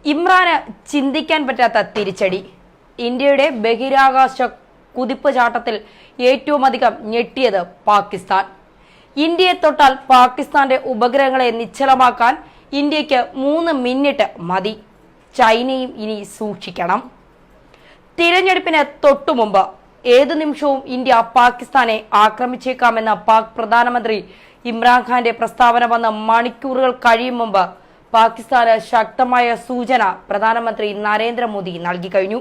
ഇമ്രാന് ചിന്തിക്കാൻ പറ്റാത്ത തിരിച്ചടി. ഇന്ത്യയുടെ ബഹിരാകാശ കുതിപ്പുചാട്ടത്തിൽ ഏറ്റവും അധികം ഞെട്ടിയത് പാകിസ്ഥാൻ. ഇന്ത്യയെ തൊട്ടാൽ പാകിസ്ഥാന്റെ ഉപഗ്രഹങ്ങളെ നിശ്ചലമാക്കാൻ ഇന്ത്യക്ക് 3 മിനിറ്റ് മതി. ചൈനയും ഇനി സൂക്ഷിക്കണം. തിരഞ്ഞെടുപ്പിന് തൊട്ടുമുമ്പ് ഏതു നിമിഷവും ഇന്ത്യ പാകിസ്ഥാനെ ആക്രമിച്ചേക്കാമെന്ന പാക് പ്രധാനമന്ത്രി ഇമ്രാൻഖാന്റെ പ്രസ്താവന വന്ന മണിക്കൂറുകൾ കഴിയും മുമ്പ് പാകിസ്ഥാന് ശക്തമായ സൂചന പ്രധാനമന്ത്രി നരേന്ദ്രമോദി നൽകിക്കഴിഞ്ഞു.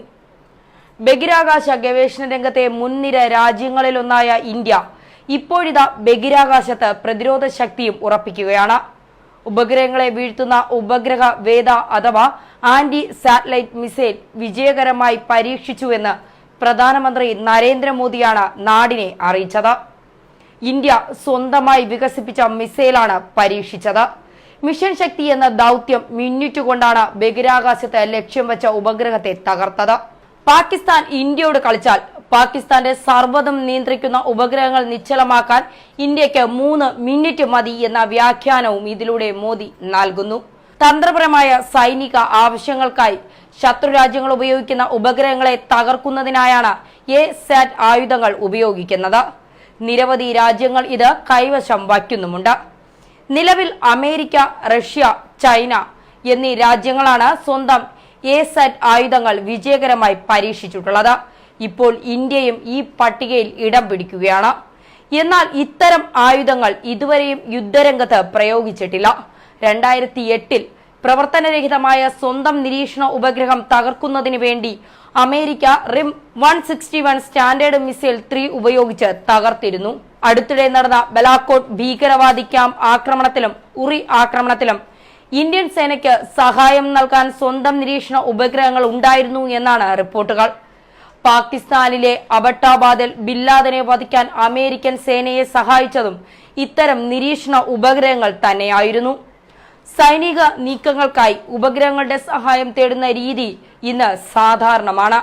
ബഹിരാകാശ ഗവേഷണ രംഗത്തെ മുൻനിര രാജ്യങ്ങളിലൊന്നായ ഇന്ത്യ ഇപ്പോഴിതാ ബഹിരാകാശത്ത് പ്രതിരോധ ശക്തിയും ഉറപ്പിക്കുകയാണ്. ഉപഗ്രഹങ്ങളെ വീഴ്ത്തുന്ന ഉപഗ്രഹ വേദ അഥവാ ആന്റി സാറ്റലൈറ്റ് മിസൈൽ വിജയകരമായി പരീക്ഷിച്ചുവെന്ന് പ്രധാനമന്ത്രി നരേന്ദ്രമോദിയാണ് നാടിനെ അറിയിച്ചത്. ഇന്ത്യ സ്വന്തമായി വികസിപ്പിച്ച മിസൈലാണ് പരീക്ഷിച്ചത്. മിഷൻ ശക്തി എന്ന ദൗത്യം മിന്നിറ്റുകൊണ്ടാണ് ബഹിരാകാശത്ത് ലക്ഷ്യം വെച്ച ഉപഗ്രഹത്തെ തകർത്തത്. പാകിസ്ഥാൻ ഇന്ത്യയോട് കളിച്ചാൽ പാകിസ്ഥാന്റെ സർവ്വതും നിയന്ത്രിക്കുന്ന ഉപഗ്രഹങ്ങൾ നിശ്ചലമാക്കാൻ ഇന്ത്യക്ക് 3 മിനിറ്റ് മതി എന്ന വ്യാഖ്യാനവും ഇതിലൂടെ മോദി നൽകുന്നു. തന്ത്രപരമായ സൈനിക ആവശ്യങ്ങൾക്കായി ശത്രു രാജ്യങ്ങൾ ഉപയോഗിക്കുന്ന ഉപഗ്രഹങ്ങളെ തകർക്കുന്നതിനായാണ് എ-സാറ്റ് ആയുധങ്ങൾ ഉപയോഗിക്കുന്നത്. നിരവധി രാജ്യങ്ങൾ ഇത് കൈവശം വയ്ക്കുന്നുമുണ്ട്. നിലവിൽ അമേരിക്ക, റഷ്യ, ചൈന എന്നീ രാജ്യങ്ങളാണ് സ്വന്തം എ-സാറ്റ് ആയുധങ്ങൾ വിജയകരമായി പരീക്ഷിച്ചിട്ടുള്ളത്. ഇപ്പോൾ ഇന്ത്യയും ഈ പട്ടികയിൽ ഇടം പിടിക്കുകയാണ്. എന്നാൽ ഇത്തരം ആയുധങ്ങൾ ഇതുവരെയും യുദ്ധരംഗത്ത് പ്രയോഗിച്ചിട്ടില്ല. 2008 പ്രവർത്തനരഹിതമായ സ്വന്തം നിരീക്ഷണ ഉപഗ്രഹം തകർക്കുന്നതിന് വേണ്ടി അമേരിക്ക റിം 161 സ്റ്റാൻഡേർഡ് മിസൈൽ 3 ഉപയോഗിച്ച് തകർത്തിരുന്നു. അടുത്തിടെ നടന്ന ബലാക്കോട്ട് ഭീകരവാദി ക്യാമ്പ് ആക്രമണത്തിലും ഉറി ആക്രമണത്തിലും ഇന്ത്യൻ സേനയ്ക്ക് സഹായം നൽകാൻ സ്വന്തം നിരീക്ഷണ ഉപഗ്രഹങ്ങൾ ഉണ്ടായിരുന്നു എന്നാണ് റിപ്പോർട്ടുകൾ. പാകിസ്ഥാനിലെ അബട്ടാബാദിൽ ബില്ലാദിനെ വധിക്കാൻ അമേരിക്കൻ സേനയെ സഹായിച്ചതും ഇത്തരം നിരീക്ഷണ ഉപഗ്രഹങ്ങൾ തന്നെയായിരുന്നു. സൈനിക നീക്കങ്ങൾക്കായി ഉപഗ്രഹങ്ങളുടെ സഹായം തേടുന്ന രീതി ഇന്ന് സാധാരണമാണ്.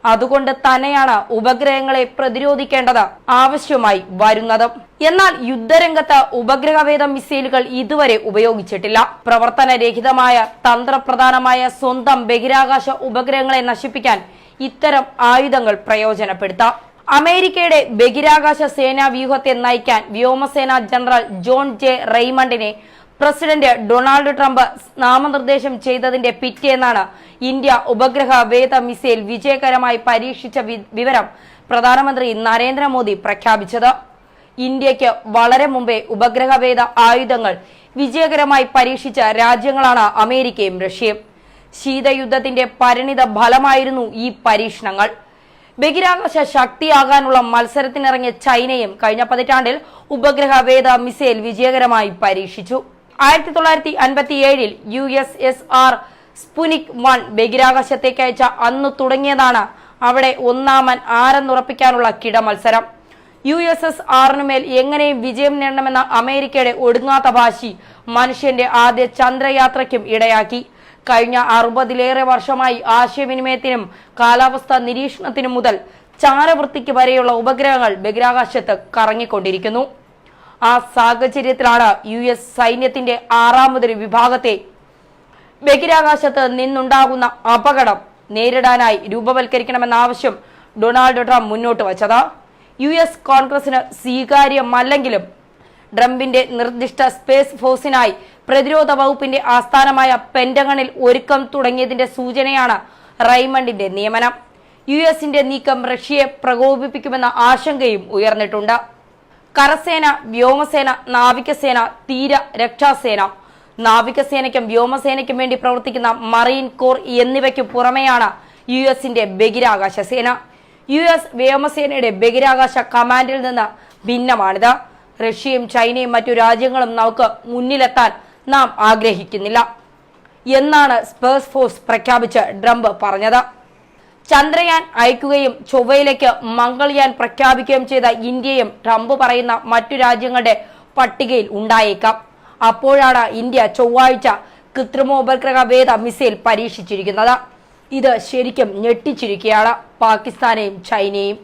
അതുകൊണ്ട് തന്നെയാണ് ഉപഗ്രഹങ്ങളെ പ്രതിരോധിക്കേണ്ടത് ആവശ്യമായി വരുന്നത്. എന്നാൽ യുദ്ധരംഗത്ത് ഉപഗ്രഹവേദ മിസൈലുകൾ ഇതുവരെ ഉപയോഗിച്ചിട്ടില്ല. പ്രവർത്തനരഹിതമായ തന്ത്രപ്രധാനമായ സ്വന്തം ബഹിരാകാശ ഉപഗ്രഹങ്ങളെ നശിപ്പിക്കാൻ ഇത്തരം ആയുധങ്ങൾ പ്രയോജനപ്പെടുത്താം. അമേരിക്കയുടെ ബഹിരാകാശ സേനാ വ്യൂഹത്തെ നയിക്കാൻ വ്യോമസേന ജനറൽ ജോൺ ജെ റെയ്മണ്ടിനെ പ്രസിഡന്റ് ഡൊണാൾഡ് ട്രംപ് നാമനിർദ്ദേശം ചെയ്തതിന്റെ പിറ്റേന്നാണ് ഇന്ത്യ ഉപഗ്രഹ വേദ മിസൈൽ വിജയകരമായി പരീക്ഷിച്ച വിവരം പ്രധാനമന്ത്രി നരേന്ദ്രമോദി പ്രഖ്യാപിച്ചത്. ഇന്ത്യക്ക് വളരെ മുമ്പേ ഉപഗ്രഹവേദ ആയുധങ്ങൾ വിജയകരമായി പരീക്ഷിച്ച രാജ്യങ്ങളാണ് അമേരിക്കയും റഷ്യയും. ശീതയുദ്ധത്തിന്റെ പരിണിത ഫലമായിരുന്നു ഈ പരീക്ഷണങ്ങൾ. ബഹിരാകാശ ശക്തിയാകാനുള്ള മത്സരത്തിനിറങ്ങിയ ചൈനയും കഴിഞ്ഞ പതിറ്റാണ്ടിൽ ഉപഗ്രഹവേദ മിസൈൽ വിജയകരമായി പരീക്ഷിച്ചു. 1957 USSR സ്പുനിക് 1 ബഹിരാകാശത്തേക്ക് അയച്ച അന്ന് തുടങ്ങിയതാണ് അവിടെ ഒന്നാമൻ ആരെന്നുറപ്പിക്കാനുള്ള കിടമത്സരം. USSRനുമേൽ എങ്ങനെയും വിജയം നേടണമെന്ന അമേരിക്കയുടെ ഒടുങ്ങാത്ത വാശി മനുഷ്യന്റെ ആദ്യ ചന്ദ്രയാത്രയ്ക്കും ഇടയാക്കി. കഴിഞ്ഞ 60ലേറെ വർഷമായി ആശയവിനിമയത്തിനും കാലാവസ്ഥാ നിരീക്ഷണത്തിനും മുതൽ ചാരവൃത്തിക്ക് വരെയുള്ള ഉപഗ്രഹങ്ങൾ ബഹിരാകാശത്ത് കറങ്ങിക്കൊണ്ടിരിക്കുന്നു. ആ സാഹചര്യത്തിലാണ് US സൈന്യത്തിന്റെ 6ാമതൊരു വിഭാഗത്തെ ബഹിരാകാശത്ത് നിന്നുണ്ടാകുന്ന അപകടം നേരിടാനായി രൂപവൽക്കരിക്കണമെന്ന ആവശ്യം ഡൊണാൾഡ് ട്രംപ് മുന്നോട്ട് വച്ചത്. US കോൺഗ്രസിന് സ്വീകാര്യമല്ലെങ്കിലും ട്രംപിന്റെ നിർദ്ദിഷ്ട സ്പേസ് ഫോഴ്സിനായി പ്രതിരോധ വകുപ്പിന്റെ ആസ്ഥാനമായ പെന്റഗണിൽ ഒരുക്കം തുടങ്ങിയതിന്റെ സൂചനയാണ് റൈമണ്ടിന്റെ നിയമനം. USന്റെ നീക്കം റഷ്യയെ പ്രകോപിപ്പിക്കുമെന്ന ആശങ്കയും ഉയർന്നിട്ടുണ്ട്. കരസേന, വ്യോമസേന, നാവികസേന, തീര രക്ഷാസേന, നാവികസേനയ്ക്കും വ്യോമസേനയ്ക്കും വേണ്ടി പ്രവർത്തിക്കുന്ന മറീൻ കോർ എന്നിവയ്ക്ക് പുറമെയാണ് USന്റെ ബഹിരാകാശ സേന. US വ്യോമസേനയുടെ ബഹിരാകാശ കമാൻഡിൽ നിന്ന് ഭിന്നമാണിത്. റഷ്യയും ചൈനയും മറ്റു രാജ്യങ്ങളും നമുക്ക് മുന്നിലെത്താൻ നാം ആഗ്രഹിക്കുന്നില്ല എന്നാണ് സ്പേസ് ഫോഴ്സ് പ്രഖ്യാപിച്ച് ട്രംപ് പറഞ്ഞത്. ചന്ദ്രയാൻ അയക്കുകയും ചൊവ്വയിലേക്ക് മംഗൾയാൻ പ്രഖ്യാപിക്കുകയും ചെയ്ത ഇന്ത്യയും ട്രംപ് പറയുന്ന മറ്റു രാജ്യങ്ങളുടെ പട്ടികയിൽ ഉണ്ടായേക്കാം. അപ്പോഴാണ് ഇന്ത്യ ചൊവ്വാഴ്ച കൃത്രിമോപഗ്രഹ വേദ മിസൈൽ പരീക്ഷിച്ചിരിക്കുന്നത്. ഇത് ശരിക്കും ഞെട്ടിച്ചിരിക്കുകയാണ് പാകിസ്ഥാനെയും ചൈനയെയും.